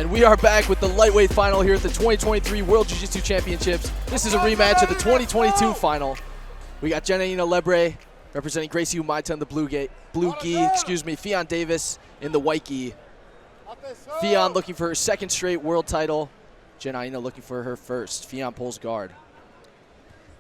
And we are back with the lightweight final here at the 2023 World Jiu-Jitsu Championships. This is a rematch of the 2022 final. We got Janaina Lebre representing Gracie Maia in the blue gi, Ffion Davies in the white gi. Ffion looking for her second straight world title. Janaina looking for her first. Ffion pulls guard.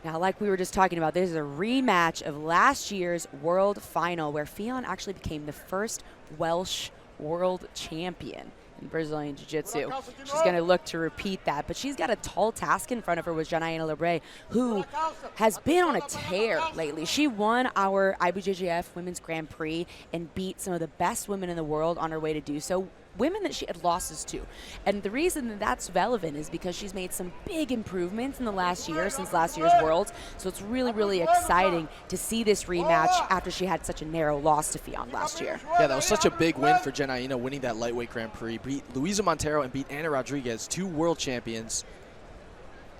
Now, like we were just talking about, this is a rematch of last year's world final where Ffion actually became the first Welsh world champion in Brazilian Jiu-Jitsu. She's going to look to repeat that, but she's got a tall task in front of her with Janaina Lebre, who has been on a tear lately. She won our IBJJF Women's Grand Prix and beat some of the best women in the world on her way to do so, women that she had losses to. And the reason that that's relevant is because she's made some big improvements in the last year, since last year's Worlds. So it's really, really exciting to see this rematch after she had such a narrow loss to Ffion last year. Yeah, that was such a big win for Janaina, winning that lightweight Grand Prix. Beat Luisa Montero and beat Ana Rodriguez, two world champions,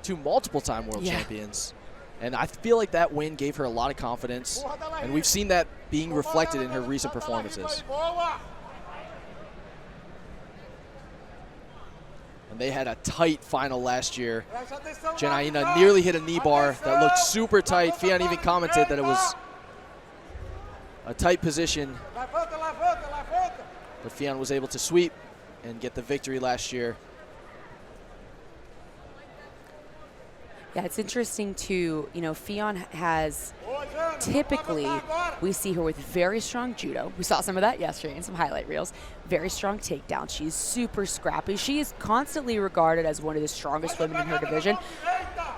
two multiple-time world champions. And I feel like that win gave her a lot of confidence, and we've seen that being reflected in her recent performances. And they had a tight final last year. Janaina nearly hit a knee bar that looked super tight. Ffion even commented that it was a tight position. But Ffion was able to sweep and get the victory last year. Yeah, it's interesting to, Ffion has typically, we see her with very strong judo. We saw some of that yesterday in some highlight reels. Very strong takedown. She's super scrappy. She is constantly regarded as one of the strongest women in her division.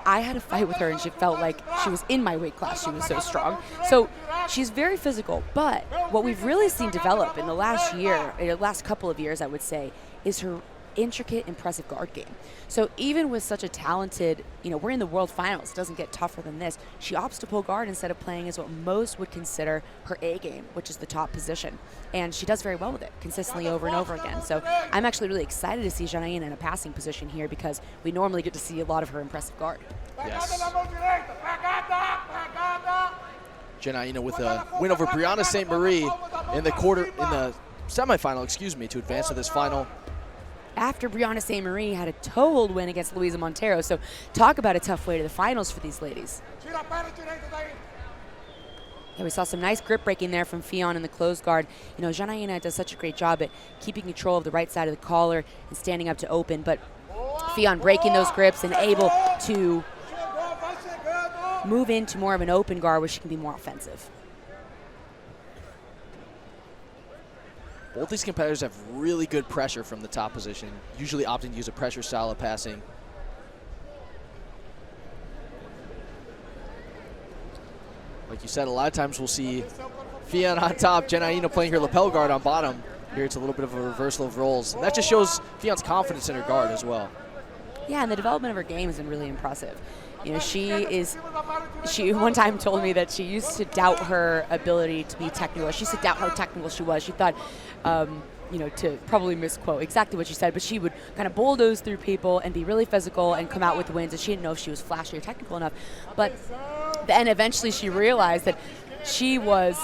I had a fight with her and she felt like she was in my weight class. She was so strong. So she's very physical, but what we've really seen develop in the last year, in the last couple of years, I would say, is her intricate, impressive guard game. So even with such a talented, we're in the world finals, it doesn't get tougher than this. She opts to pull guard instead of playing as what most would consider her A game, which is the top position. And she does very well with it, consistently over and over again. So I'm actually really excited to see Janaina in a passing position here because we normally get to see a lot of her impressive guard. Yes. Janaina with a win over Brianna St. Marie in the semifinal, to advance to this final. After Brianna St. Marie had a toe hold win against Luisa Montero. So talk about a tough way to the finals for these ladies. Yeah, we saw some nice grip breaking there from Ffion in the closed guard. Janaina does such a great job at keeping control of the right side of the collar and standing up to open, but Ffion breaking those grips and able to move into more of an open guard where she can be more offensive. Both these competitors have really good pressure from the top position, usually opting to use a pressure style of passing. Like you said, a lot of times we'll see Ffion on top, Janaina playing her lapel guard on bottom. Here it's a little bit of a reversal of roles. And that just shows Fion's confidence in her guard as well. Yeah, and the development of her game has been really impressive. She one time told me that she used to doubt her ability to be technical. She used to doubt how technical she was. She thought, to probably misquote exactly what she said, but she would kind of bulldoze through people and be really physical and come out with wins, and she didn't know if she was flashy or technical enough. But then eventually she realized that she was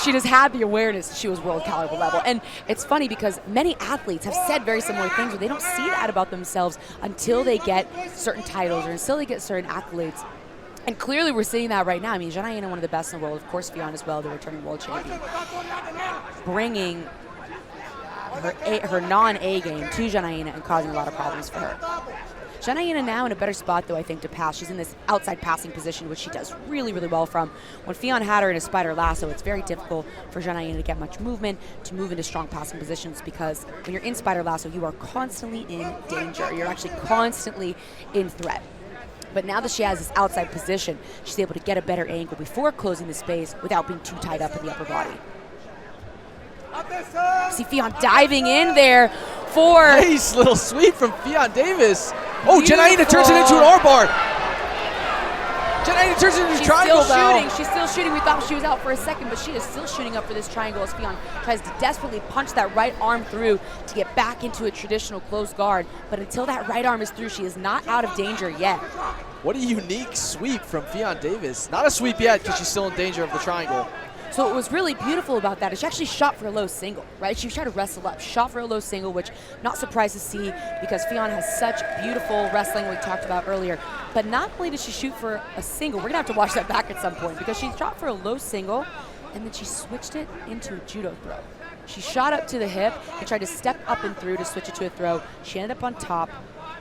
she just had the awareness that she was world caliber level. And it's funny because many athletes have said very similar things where they don't see that about themselves until they get certain titles or until they get certain accolades. And clearly we're seeing that right now. I mean, Janaina, one of the best in the world, of course Ffion as well, the returning world champion, bringing her non-A game to Janaina and causing a lot of problems for her. Janaina now in a better spot, though, I think, to pass. She's in this outside passing position, which she does really, really well from. When Ffion had her in a spider lasso, it's very difficult for Janaina to get much movement, to move into strong passing positions, because when you're in spider lasso, you are constantly in danger. You're actually constantly in threat. But now that she has this outside position, she's able to get a better angle before closing the space without being too tied up in the upper body. See Ffion diving in there for... Nice little sweep from Ffion Davies. Oh, Janaina turns it into an armbar. Janaina turns it into a triangle now. She's still shooting. We thought she was out for a second, but she is still shooting up for this triangle as Ffion tries to desperately punch that right arm through to get back into a traditional closed guard. But until that right arm is through, she is not out of danger yet. What a unique sweep from Ffion Davies. Not a sweep yet because she's still in danger of the triangle. So what was really beautiful about that is she actually shot for a low single, right? She was trying to wrestle up, shot for a low single, which I'm not surprised to see because Ffion has such beautiful wrestling we talked about earlier. But not only did she shoot for a single, we're gonna have to watch that back at some point because she shot for a low single and then she switched it into a judo throw. She shot up to the hip and tried to step up and through to switch it to a throw. She ended up on top.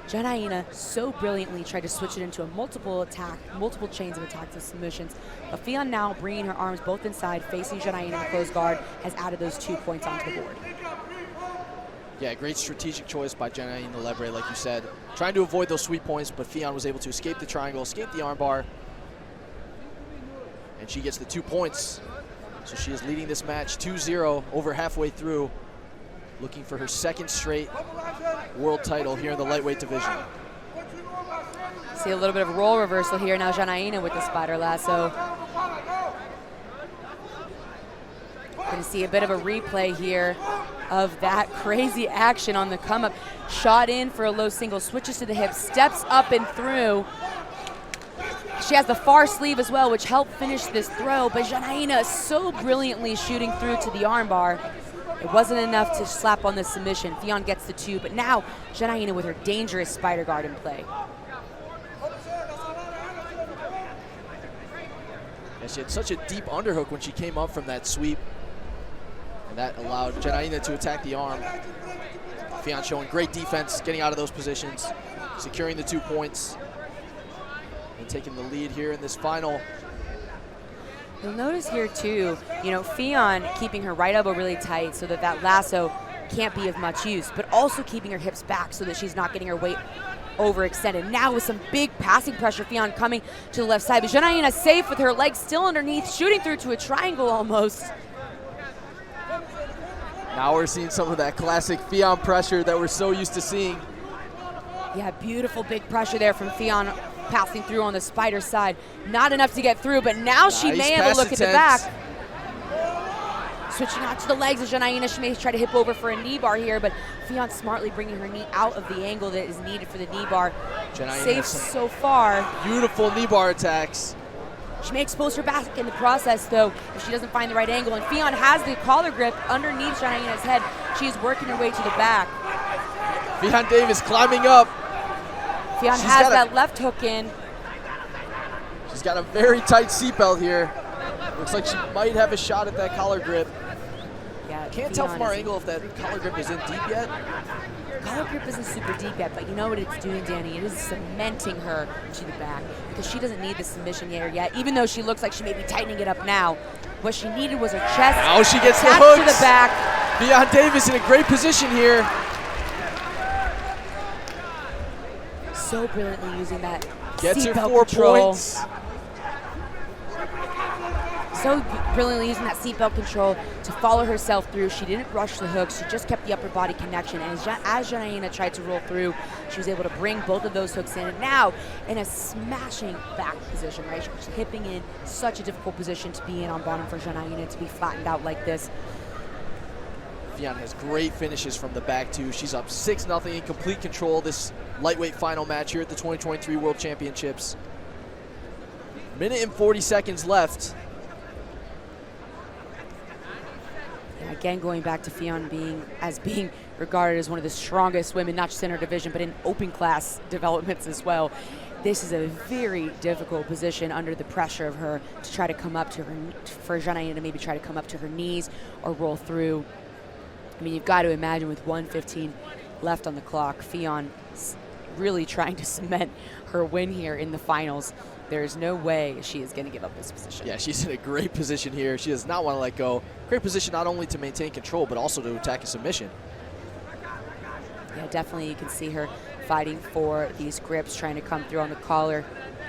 Janaina so brilliantly tried to switch it into a multiple chains of attacks and submissions. But Ffion now bringing her arms both inside, facing Janaina in the closed guard, has added those 2 points onto the board. Yeah, great strategic choice by Janaina Lebre, like you said. Trying to avoid those sweep points, but Ffion was able to escape the triangle, escape the armbar. And she gets the 2 points. So she is leading this match 2-0 over halfway through, looking for her second straight world title here in the lightweight division. See a little bit of a role reversal here now. Janaina with the spider lasso. Going to see a bit of a replay here of that crazy action on the come up. Shot in for a low single, switches to the hip, steps up and through. She has the far sleeve as well, which helped finish this throw, but Janaina so brilliantly shooting through to the armbar. It wasn't enough to slap on the submission. Ffion gets the 2, but now Janaina with her dangerous spider guard in play. Yeah, she had such a deep underhook when she came up from that sweep, and that allowed Janaina to attack the arm. Ffion showing great defense, getting out of those positions, securing the 2 points, and taking the lead here in this final. You'll notice here too, Ffion keeping her right elbow really tight so that that lasso can't be of much use, but also keeping her hips back so that she's not getting her weight overextended. Now with some big passing pressure, Ffion coming to the left side, but Janaina safe with her legs still underneath, shooting through to a triangle almost. Now we're seeing some of that classic Ffion pressure that we're so used to seeing. Yeah, beautiful big pressure there from Ffion passing through on the spider side. Not enough to get through, but now she may have a look at the back. Switching out to the legs of Janaina. She may try to hip over for a knee bar here, but Ffion smartly bringing her knee out of the angle that is needed for the knee bar. Janaina safe so far. Beautiful knee bar attacks. She may expose her back in the process, though, if she doesn't find the right angle. And Ffion has the collar grip underneath Janaina's head. She is working her way to the back. Ffion Davies climbing up. Ffion has that left hook in. She's got a very tight seatbelt here. Looks like she might have a shot at that collar grip. Yeah, Can't tell from our angle if that collar grip is in deep yet. Collar grip isn't super deep yet, but you know what it's doing, Danny? It is cementing her to the back because she doesn't need the submission yet, even though she looks like she may be tightening it up now. What she needed was her chest. Now she gets the hooks. To the back. Ffion Davies in a great position here. So brilliantly using that Gets her seatbelt 4 control. points. So brilliantly using that seatbelt control to follow herself through. She didn't rush the hooks. She just kept the upper body connection. And as Janaina tried to roll through, she was able to bring both of those hooks in. And now in a smashing back position, right? She's hipping in such a difficult position to be in on bottom for Janaina to be flattened out like this. Ffion has great finishes from the back too. She's up 6-0 in complete control this lightweight final match here at the 2023 World Championships. Minute and 40 seconds left. Again, going back to Ffion being regarded as one of the strongest women, not just in her division, but in open class developments as well. This is a very difficult position under the pressure of her to try to come up to her, for Janaina to maybe try to come up to her knees or roll through. I mean, you've got to imagine with 1:15 left on the clock, Ffion really trying to cement her win here in the finals. There's no way she is going to give up this position. Yeah, she's in a great position here. She does not want to let go. Great position not only to maintain control, but also to attack a submission. Yeah, definitely you can see her fighting for these grips, trying to come through on the collar.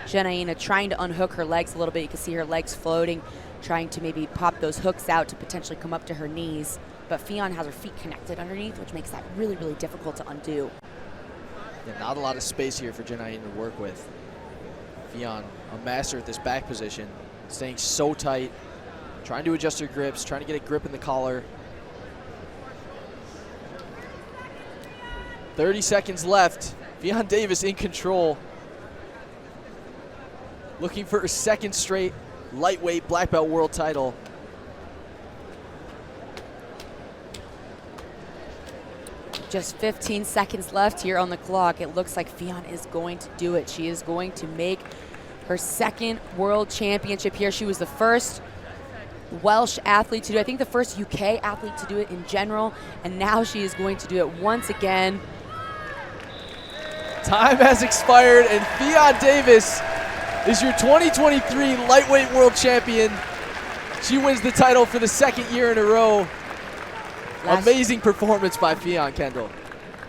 Janaina trying to unhook her legs a little bit. You can see her legs floating, trying to maybe pop those hooks out to potentially come up to her knees. But Ffion has her feet connected underneath, which makes that really, really difficult to undo. Yeah, not a lot of space here for Janaina to work with. Ffion, a master at this back position, staying so tight, trying to adjust her grips, trying to get a grip in the collar. 30 seconds left. Ffion Davies in control. Looking for her second straight lightweight black belt world title. just 15 seconds left here on the clock. It looks like Ffion is going to do it. She is going to make her second world championship here. She was the first Welsh athlete to do it. I think the first UK athlete to do it in general, and now she is going to do it once again. Time has expired, and Ffion Davies is your 2023 lightweight world champion. She wins the title for the second year in a row. Amazing performance by Ffion, Kendall.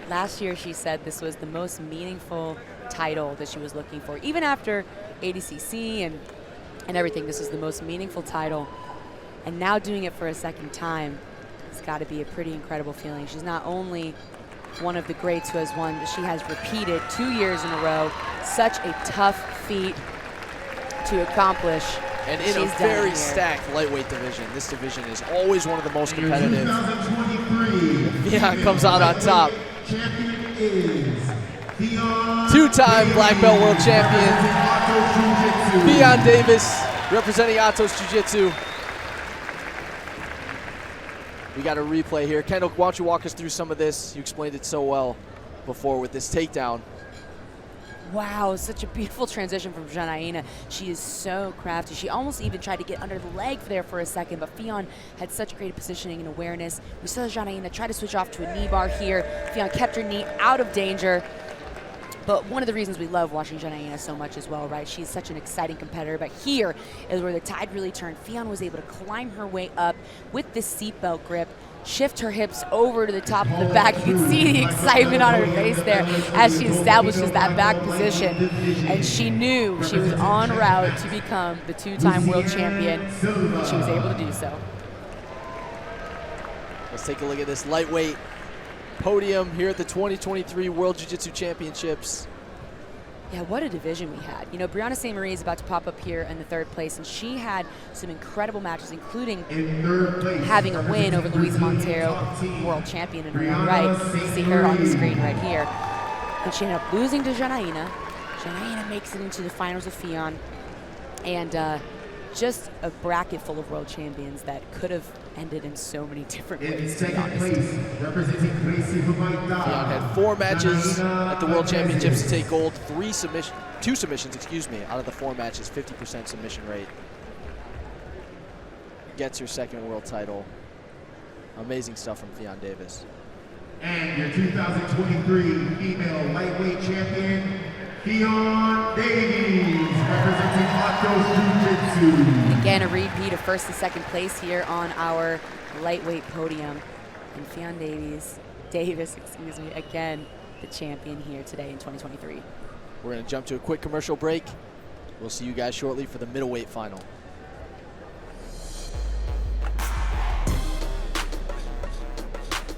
Last year she said this was the most meaningful title that she was looking for. Even after ADCC and everything, this is the most meaningful title. And now doing it for a second time, it's got to be a pretty incredible feeling. She's not only one of the greats who has won, but she has repeated 2 years in a row. Such a tough feat to accomplish. And in a very stacked lightweight division. This division is always one of the most competitive. Ffion comes out on top. Two-time black belt world champion, Ffion Davies, representing Atos Jiu-Jitsu. We got a replay here. Kendall, why don't you walk us through some of this? You explained it so well before with this takedown. Wow, such a beautiful transition from Janaina. She is so crafty. She almost even tried to get under the leg there for a second, but Ffion had such great positioning and awareness. We saw Janaina try to switch off to a knee bar here. Ffion kept her knee out of danger. But one of the reasons we love watching Janaina so much as well, right? She's such an exciting competitor, but here is where the tide really turned. Ffion was able to climb her way up with this seatbelt grip, shift her hips over to the top of the back. You can see the excitement on her face there as she establishes that back position. And she knew she was en route to become the two-time world champion, and she was able to do so. Let's take a look at this lightweight podium here at the 2023 World Jiu-Jitsu Championships. Yeah, what a division we had. You know, Brianna St. Marie is about to pop up here in the third place, and she had some incredible matches, including having a win over Louisa Montero, world champion in her own right. You see her on the screen right here. And she ended up losing to Janaina. Janaina makes it into the finals of Ffion. And just a bracket full of world champions that could have ended in so many different ways, to be honest. Ffion had 4 matches at the World Championships to take gold, 2 submissions, out of the 4 matches, 50% submission rate. Gets her second world title. Amazing stuff from Ffion Davies. And your 2023 female lightweight champion, Ffion Davies, representing Atos Jiu-Jitsu. Again, a repeat of first and second place here on our lightweight podium. And Ffion Davies, again, the champion here today in 2023. We're going to jump to a quick commercial break. We'll see you guys shortly for the middleweight final.